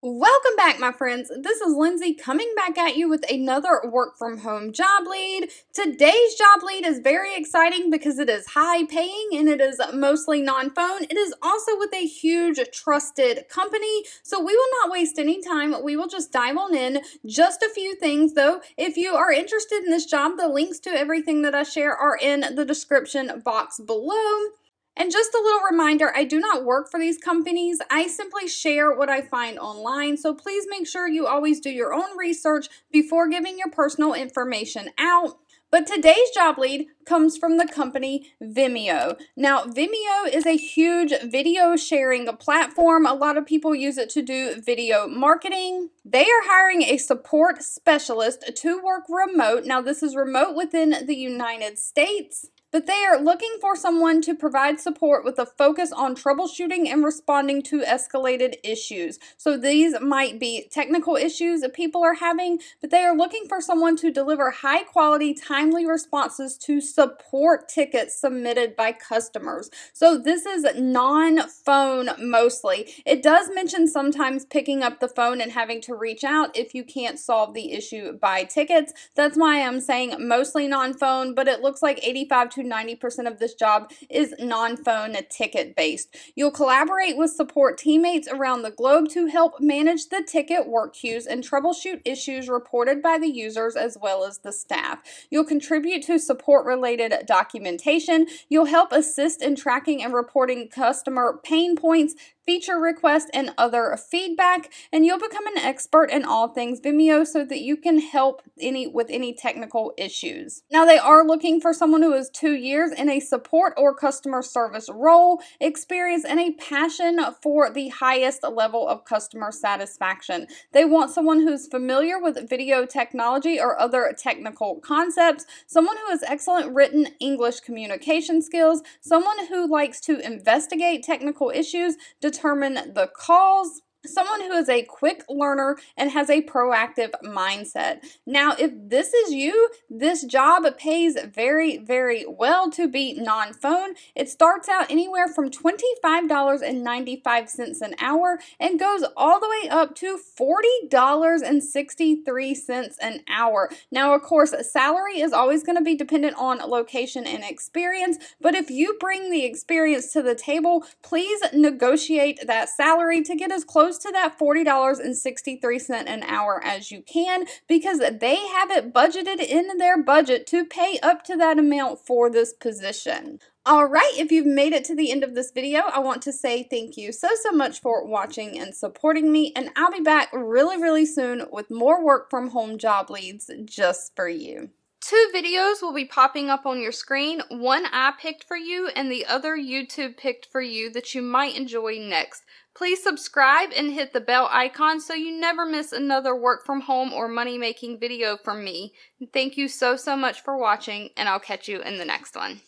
Welcome back, my friends. This is Lindsay coming back at you with another work from home job lead. Today's job lead is very exciting because it is high paying and it is mostly non-phone. It is also with a huge trusted company. So we will not waste any time. We will just dive on in. Just a few things though. If you are interested in this job, the links to everything that I share are in the description box below. And just a little reminder, I do not work for these companies. I simply share what I find online. So please make sure you always do your own research before giving your personal information out. But today's job lead comes from the company Vimeo. Now, Vimeo is a huge video sharing platform. A lot of people use it to do video marketing. They are hiring a support specialist to work remote. Now, this is remote within the United States. But they are looking for someone to provide support with a focus on troubleshooting and responding to escalated issues. So these might be technical issues that people are having, but they are looking for someone to deliver high quality, timely responses to support tickets submitted by customers. So this is non-phone mostly. It does mention sometimes picking up the phone and having to reach out if you can't solve the issue by tickets. That's why I'm saying mostly non-phone, but it looks like 85 to 90% of this job is non-phone ticket based. You'll collaborate with support teammates around the globe to help manage the ticket work queues and troubleshoot issues reported by the users as well as the staff. You'll contribute to support related documentation. You'll help assist in tracking and reporting customer pain points, feature requests, and other feedback, and you'll become an expert in all things Vimeo so that you can help with any technical issues. Now, they are looking for someone who is 2 years in a support or customer service role, experience, and a passion for the highest level of customer satisfaction. They want someone who's familiar with video technology or other technical concepts, someone who has excellent written English communication skills, someone who likes to investigate technical issues, determine the cause, someone who is a quick learner and has a proactive mindset. Now, if this is you, this job pays very, very well to be non-phone. It starts out anywhere from $25.95 an hour and goes all the way up to $40.63 an hour. Now, of course, salary is always going to be dependent on location and experience, but if you bring the experience to the table, please negotiate that salary to get as close to that $40.63 an hour as you can, because they have it budgeted in their budget to pay up to that amount for this position. Alright, if you've made it to the end of this video, I want to say thank you so much for watching and supporting me, and I'll be back really soon with more work from home job leads just for you. 2 videos will be popping up on your screen. One I picked for you and the other YouTube picked for you that you might enjoy next. Please subscribe and hit the bell icon so you never miss another work from home or money making video from me. Thank you so much for watching, and I'll catch you in the next one.